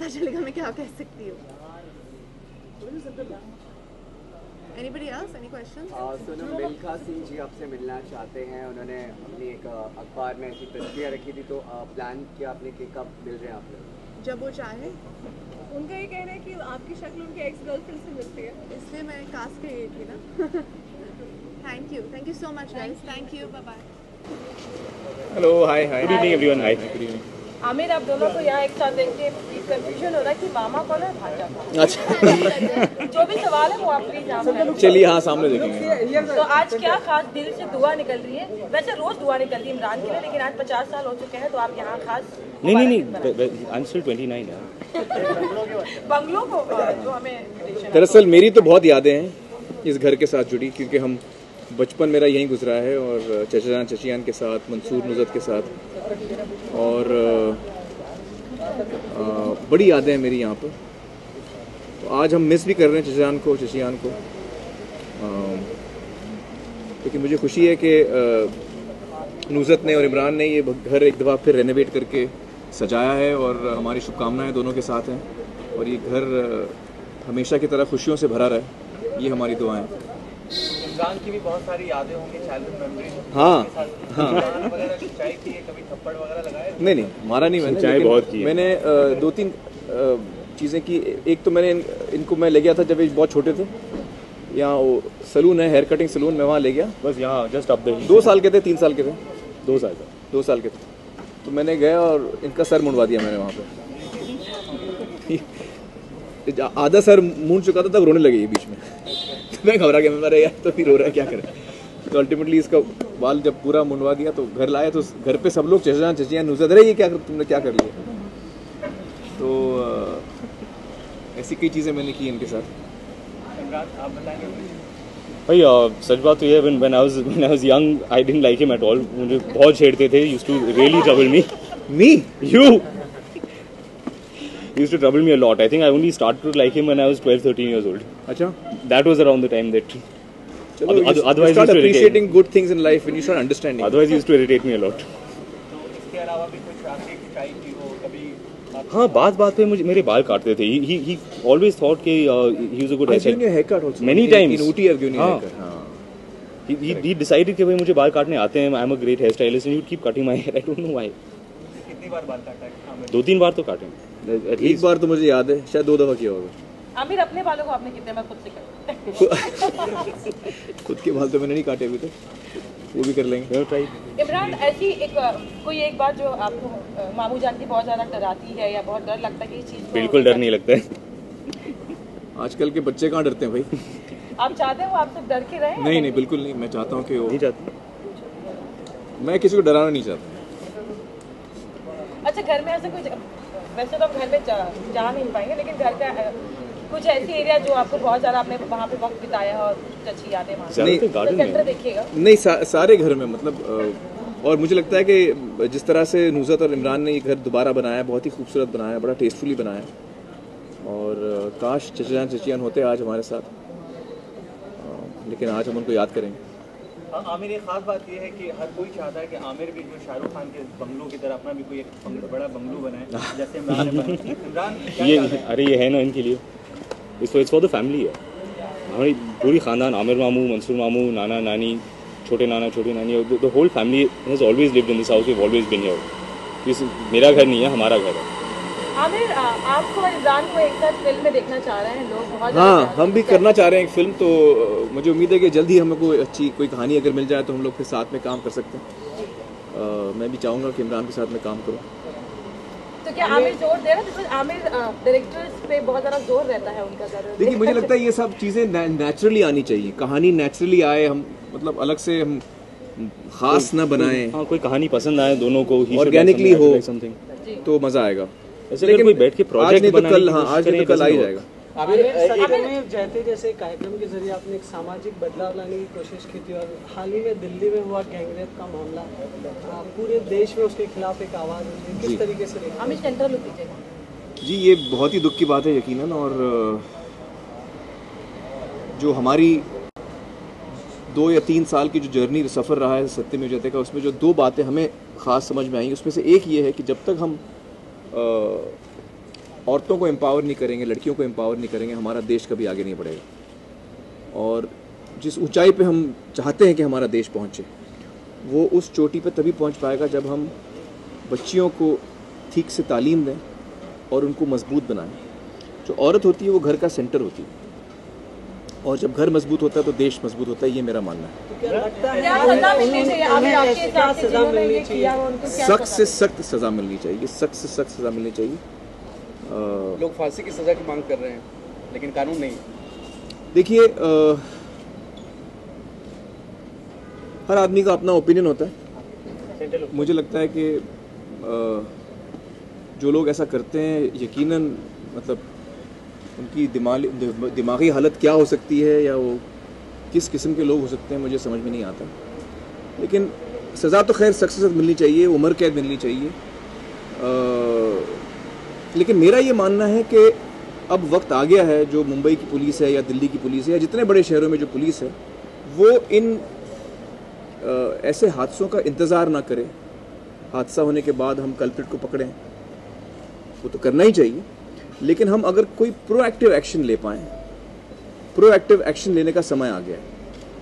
पता चलेगा मैं क्या कह सकती हूँ। Anybody else? Any questions? Sonam, Milkha Singh ji आपसे मिलना चाहते हैं। उन्होंने अपनी एक अखबार में ऐसी तस्वीर रखी थी, तो प्लान किया आपने कि कब मिल रहे हैं आप लोग? जब वो चाहे। उनका ये कहना है कि आपकी शक्ल उनके एक्स गर्लफ्रेंड से मिलती है, इसलिए मैं कास्ट पे गई थी ना। Thank you so much guys, thank you, bye bye. Hello, hi hi, good evening everyone, hi good evening. Aamir, आप दोनों को यहाँ एक साथ देख के कंफ्यूजन हो रहा है कि मामा कौन है भांजा कौन? अच्छा, जो भी सवाल है वो आप प्लीज यहाँ चलिए हाँ सामने देखेंगे। तो आज क्या खास दिल से दुआ निकल रही है? वैसे रोज दुआ निकलती है इमरान के लिए, लेकिन आज 50 साल हो चुके हैं, तो आप यहाँ खास नहीं, आई एम स्टिल 29 यार। बंगलों को जो हमें दरअसल मेरी तो बहुत यादें हैं इस घर के साथ जुड़ी, क्योंकि हम बचपन मेरा यहीं गुजरा है, और चचाजान चचियान के साथ, मंसूर नुज़रत के साथ, और बड़ी यादें हैं मेरी यहाँ पर। तो आज हम मिस भी कर रहे हैं चचाजान को, चचियान को, क्योंकि मुझे खुशी है कि नुज़रत ने और इमरान ने ये घर एक दफ़ा फिर रेनोवेट करके सजाया है, और हमारी शुभकामनाएं दोनों के साथ हैं, और ये घर हमेशा की तरह खुशियों से भरा रहे, ये हमारी दुआएं हैं। इमरान की भी बहुत सारी यादें होंगी, चाइल्डहुड मेमोरीज। हाँ हाँ, चाय की कभी थप्पड़ वगैरह लगाए? नहीं मारा नहीं मैंने, चाय बहुत की है। मैंने 2-3 चीज़ें की। एक तो मैंने इनको मैं ले गया था जब ये बहुत छोटे थे, यहाँ वो सलून है, हेयर कटिंग सलून, मैं वहाँ ले गया। बस यहाँ जस्ट अप द 2 साल के थे, 3 साल के थे, 2 साल का 2 साल के थे, तो मैंने गया और इनका सर मुंडवा दिया मैंने वहाँ पे। आधा सर मुंड चुका था, तब रोने लगे ये बीच में। तो मैं घबरा गया, मैं यार तो फिर रो रहा है, क्या करें। तो अल्टीमेटली इसका बाल जब पूरा मुंडवा दिया तो घर लाया, तो घर पे सब लोग चचाजान चचियान नुज़रत, अरे ये क्या तुमने क्या कर लिया। तो ऐसी कई चीज़ें मैंने की इनके साथ। आप बताएंगे? भाई सच बात तो ये है, when I was young I didn't like him at all। मुझे बहुत छेड़ते थे, used to really trouble me। Used to trouble me a lot। I think I only started to like him when I was 12-13 years old। अच्छा, That was around the time that चलो, otherwise you start used to appreciating good things in life when you start understanding। otherwise he used to irritate me a lot। तो इसके अलावा भी कुछ आपकी खिंचाई की हो कभी? हाँ, बात पे मुझे मेरे बाल काटते थे। He always thought कि he was a good I've given you a haircut also many times। in Ooty I've given you a haircut। हाँ, he decided कि भाई मुझे बाल काटने आते हैं, I am a great hairstylist, and he would keep cutting my hair। I don't know why। कितनी बार बाल काटा है? 2-3 बार तो काटे। एक बार तो मुझे याद है, शायद 2 दफ़ा किया होगा। आमिर, अपने बालों को आपने कितने बार खुद से काटा? खुद के बाल तो मैंने नहीं काटे अभी तक, वो भी कर लेंगे। इमरान, ऐसी कोई एक बात जो आपको मामू जान की बहुत ज़्यादा डराती है या बहुत डर लगता है कि इस चीज़ को? बिल्कुल डर नहीं लगता है। आजकल के बच्चे कहाँ डरते हैं भाई। आप चाहते हैं वो आपसे डर के रहे? नहीं बिल्कुल नहीं, मैं चाहता हूँ कि वो, नहीं चाहती। मैं किसी को डराना नहीं चाहता। अच्छा, घर में ऐसे कुछ, वैसे तो आप घर में जा नहीं पाएंगे, लेकिन घर का कुछ ऐसी एरिया जो आपको बहुत ज़्यादा आपने वहाँ पे वक्त बिताया और कुछ अच्छी यादें वहाँ नहीं, तो गार्डन सेंटर में देखिएगा। नहीं, सारे घर में मतलब, और मुझे लगता है कि जिस तरह से नुज़रत और इमरान ने ये घर दोबारा बनाया, बहुत ही खूबसूरत बनाया, बड़ा टेस्टफुली बनाया, और काश चचाजान चचियान होते आज हमारे साथ, लेकिन आज हम उनको याद करेंगे। आमिर, एक खास बात यह है कि हर कोई चाहता है कि आमिर भी जो शाहरुख खान के बंगलों की तरह अपना भी कोई एक बड़ा बंगलो बनाए, जैसे इमरान ने बनाया। इमरान ये अरे ये है ना इनके लिए, इट्स फॉर द फैमिली है। हमारी पूरी ख़ानदान, आमिर मामू, मंसूर मामू, नाना नानी, छोटे नाना छोटी नानी, the whole family has always lived in this house, we have always been here. मेरा घर नहीं है, हमारा घर है। आमिर, आपको और इमरान को एक साथ फिल्म में देखना चाह रहे हैं लोग बहुत। हाँ, हम भी करना चाह रहे हैं एक फिल्म, तो मुझे उम्मीद है कि जल्द ही हमें कोई अच्छी कोई कहानी अगर मिल जाए तो हम लोग फिर साथ में काम कर सकते हैं। मैं भी चाहूँगा कि इमरान के साथ में काम करूँ। तो क्या आमिर जोर दे रहा है? बिकॉज आमिर डायरेक्टर्स पे बहुत ज़्यादा जोर रहता है उनका ज़रूर। देखिए, मुझे लगता है ये सब चीज़ें नेचुरली आनी चाहिए, कहानी नेचुरली आए, हम मतलब अलग से हम खास ना बनाएं। हाँ, कोई कहानी पसंद आए दोनों को, ऑर्गेनिकली हो समथिंग तो मज़ा आएगा। लेकिन कोई बैठ के आज नहीं तो कल, हाँ आज नहीं तो कल आ ही जाएगा। में जाते जैसे कार्यक्रम के जरिए आपने एक सामाजिक बदलाव लाने की कोशिश की थी, और हाल ही में दिल्ली में हुआ गैंगरेप का मामला, पूरे देश में उसके खिलाफ एक आवाज़ उठी, किस तरीके से देखा? आमिर, सेंटर लुक दीजिएगा। जी, ये बहुत ही दुख की बात है यकीनन, और जो हमारी 2 या 3 साल की जो जर्नी सफ़र रहा है सत्यमेव का, उसमें जो 2 बातें हमें ख़ास समझ में आई, उसमें से एक ये है कि जब तक हम औरतों को एम्पावर नहीं करेंगे, लड़कियों को एम्पावर नहीं करेंगे, हमारा देश कभी आगे नहीं बढ़ेगा। और जिस ऊंचाई पे हम चाहते हैं कि हमारा देश पहुंचे, वो उस चोटी पे तभी पहुंच पाएगा जब हम बच्चियों को ठीक से तालीम दें और उनको मजबूत बनाएं। जो औरत होती है वो घर का सेंटर होती है, और जब घर मजबूत होता है तो देश मजबूत होता है, ये मेरा मानना है। तो क्या लगता है क्या सजा मिलनी चाहिए? आमिर, आपके हिसाब से जिन्होंने ये किया हो, उनको क्या सख्त से सख्त सज़ा मिलनी चाहिए, सख्त से सख्त सज़ा मिलनी चाहिए। लोग फांसी की सजा की मांग कर रहे हैं, लेकिन कानून नहीं। देखिए, हर आदमी का अपना ओपिनियन होता है। मुझे लगता है कि जो लोग ऐसा करते हैं, यकीनन मतलब उनकी दिमागी हालत क्या हो सकती है या वो किस किस्म के लोग हो सकते हैं, मुझे समझ में नहीं आता। लेकिन सज़ा तो खैर सख्त से सख्त मिलनी चाहिए, उम्र कैद मिलनी चाहिए। लेकिन मेरा ये मानना है कि अब वक्त आ गया है, जो मुंबई की पुलिस है या दिल्ली की पुलिस है या जितने बड़े शहरों में जो पुलिस है, वो इन ऐसे हादसों का इंतज़ार ना करे। हादसा होने के बाद हम कल्प्रिट को पकड़ें, वो तो करना ही चाहिए, लेकिन हम अगर कोई प्रोएक्टिव एक्शन ले पाएँ, प्रोएक्टिव एक्शन लेने का समय आ गया है।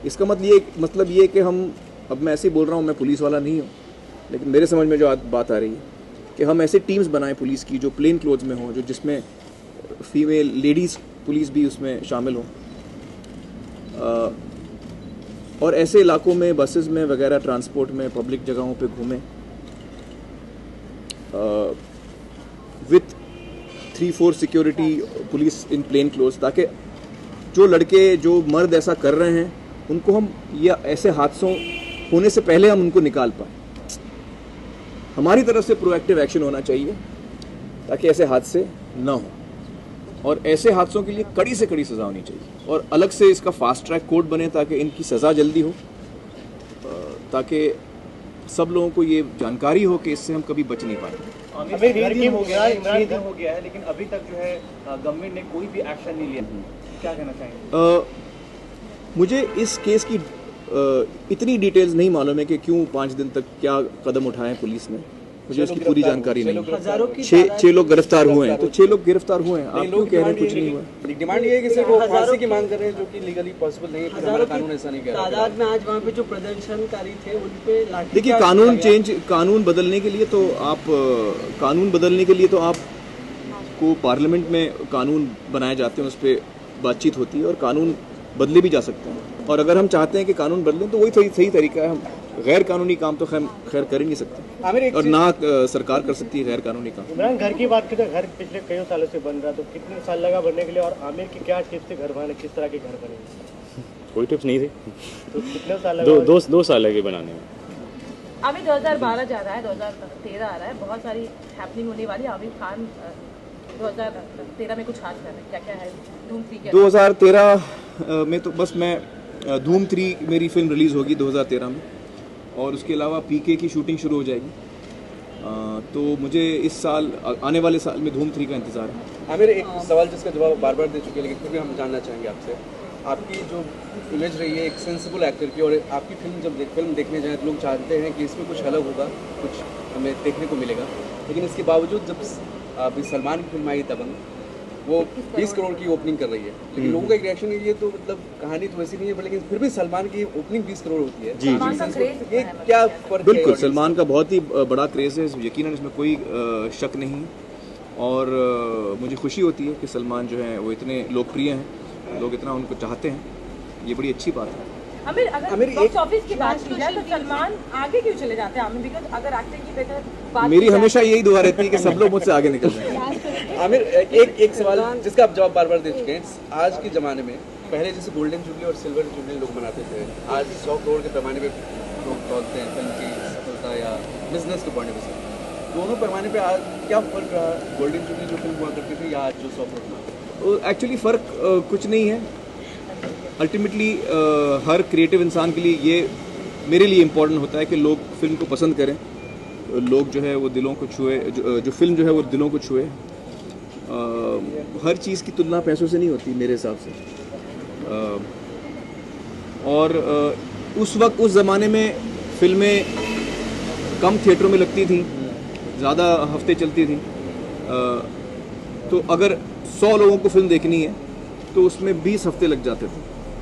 इसका मतलब ये कि हम, अब मैं ऐसे ही बोल रहा हूँ, मैं पुलिस वाला नहीं हूँ, लेकिन मेरे समझ में जो बात आ रही है कि हम ऐसे टीम्स बनाएं पुलिस की जो प्लेन क्लोथ्स में हो, जो जिसमें फीमेल लेडीज़ पुलिस भी उसमें शामिल हो, और ऐसे इलाकों में बसेस में वगैरह ट्रांसपोर्ट में पब्लिक जगहों पे घूमें with 3-4 security police in plain clothes, ताकि जो लड़के जो मर्द ऐसा कर रहे हैं उनको हम, या ऐसे हादसों होने से पहले हम उनको निकाल पाएँ। हमारी तरफ से प्रोएक्टिव एक्शन होना चाहिए ताकि ऐसे हादसे ना हो, और ऐसे हादसों के लिए कड़ी से कड़ी सज़ा होनी चाहिए, और अलग से इसका फास्ट ट्रैक कोर्ट बने ताकि इनकी सज़ा जल्दी हो, ताकि सब लोगों को ये जानकारी हो कि इससे हम कभी बच नहीं पाएंगे। आमिर घर की हो गया है, इमरान घर हो गया है, लेकिन अभी तक जो है गवर्नमेंट ने कोई भी एक्शन नहीं लिया। क्या कहना चाहेंगे? मुझे इस केस की इतनी डिटेल्स नहीं मालूम है कि क्यों 5 दिन तक क्या कदम उठाए पुलिस ने, मुझे उसकी पूरी जानकारी नहीं है। 6 लोग गिरफ्तार हुए हैं, तो 6 लोग गिरफ्तार हुए हैं। आप क्यों कह रहे हैं कुछ नहीं हुआ? डिमांड ये है कि सिर्फ वो फांसी की मांग कर रहे हैं, जो कि लीगली पॉसिबल नहीं है, फिर हमारा कानून ऐसा नहीं कह रहा। तादाद में आज वहाँ पे जो प्रदर्शनकारी थे उन पे लाठी। देखिए, कानून बदलने के लिए तो आप को पार्लियामेंट में कानून बनाए जाते हैं, उस पर बातचीत होती है, और कानून बदले भी जा सकते हैं। और अगर हम चाहते हैं कि कानून बदलें तो वही सही तरीका है। हम गैर कानूनी काम तो खैर कर ही नहीं सकते, और ना सरकार कर सकती है गैर कानूनी काम। इमरान, घर की बात करें, घर पिछले कई सालों से बन रहा, तो कितने साल लगा बनने के लिए, और आमिर की क्या टिप्स थे घर बनाने, किस तरह के घर बने? कोई टिप्स नहीं थे, तो कितने साल लगा? 2 साल लगे बनाने में। आमिर 2012 जा रहा है, 2013 आ रहा है, बहुत सारी हैपनिंग होने वाली। आमिर खान 2013 में कुछ खास कर रहे हैं, क्या क्या है? धूम 3 के 2013 में तो बस मैं धूम 3 मेरी फिल्म रिलीज़ होगी 2013 में, और उसके अलावा पीके की शूटिंग शुरू हो जाएगी। तो मुझे इस साल, आने वाले साल में धूम 3 का इंतज़ार है। आमिर, एक सवाल जिसका जवाब बार बार दे चुके हैं, लेकिन फिर भी हम जानना चाहेंगे आपसे, आपकी जो इमेज रही है एक सेंसिबल एक्टर की, और आपकी फिल्म देखने जाएँ तो लोग चाहते हैं कि इसमें कुछ अलग होगा, कुछ हमें देखने को मिलेगा, लेकिन इसके बावजूद जब अभी सलमान की फिल्म आई दबंग, वो 20 करोड़ की ओपनिंग कर रही है, लेकिन लोगों का एक रिएक्शन है ये तो मतलब कहानी तो वैसी नहीं है, लेकिन फिर भी सलमान की ओपनिंग 20 करोड़ होती है। जी, ये क्या फर्क है? बिल्कुल, सलमान का बहुत ही बड़ा क्रेज़ है, यकीनन इसमें कोई शक नहीं है, और मुझे खुशी होती है कि सलमान जो है वो इतने लोकप्रिय हैं, लोग इतना उनको चाहते हैं, ये बड़ी अच्छी बात है। आमिर, अगर बॉक्स ऑफिस की बात की जाए तो सलमान आगे क्यों चले जाते हैं? आमिर, बिकॉज अगर एक्टिंग की बात मेरी हमेशा यही दुआ रहती है कि सब लोग मुझसे आगे निकल जाएं। आमिर, एक सवाल जिसका आप जवाब बार बार दे चुके हैं, आज के ज़माने में पहले जैसे गोल्डन जुबली और सिल्वर जुबली लोग मनाते थे, आज 100 करोड़ के पैमाने पे लोग तोलते हैं फिल्म की सफलता या बिजनेस के पॉइंट ऑफ व्यू से। दोनों पैमाने पे आज क्या फ़र्क रहा, गोल्डन जुबली जो फिल्म हुआ करती थी या आज जो 100 करोड़? एक्चुअली फ़र्क कुछ नहीं है। अल्टीमेटली हर क्रिएटिव इंसान के लिए ये मेरे लिए इम्पोर्टेंट होता है कि लोग फिल्म को पसंद करें, लोग जो है वो दिलों को छुए, जो फिल्म जो है वो दिलों को छुए। हर चीज़ की तुलना पैसों से नहीं होती मेरे हिसाब से। और उस वक्त, उस ज़माने में फिल्में कम थिएटरों में लगती थी, ज़्यादा हफ्ते चलती थी, तो अगर 100 लोगों को फिल्म देखनी है तो उसमें 20 हफ्ते लग जाते थे।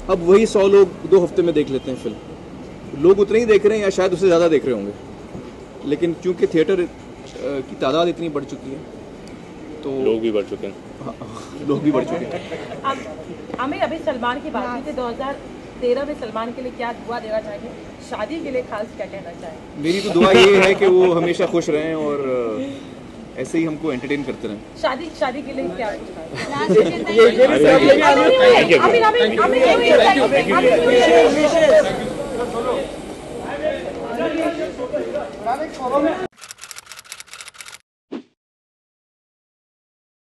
अब वही 100 लोग 2 हफ्ते में देख लेते हैं फिल्म। लोग उतने ही देख रहे हैं या शायद उससे ज़्यादा देख रहे होंगे, लेकिन क्योंकि थिएटर की तादाद इतनी बढ़ चुकी है तो लोग भी बढ़ चुके हैं। हाँ, लोग भी बढ़ चुके हैं। आमिर, अभी सलमान की बात की थी, 2013 में सलमान के लिए क्या दुआ देना चाहेंगे? शादी के लिए खास क्या कहना चाहेंगे? मेरी तो दुआ ये है कि वो हमेशा खुश रहें और ऐसे ही हमको एंटरटेन करते रहें। शादी के लिए क्या? ये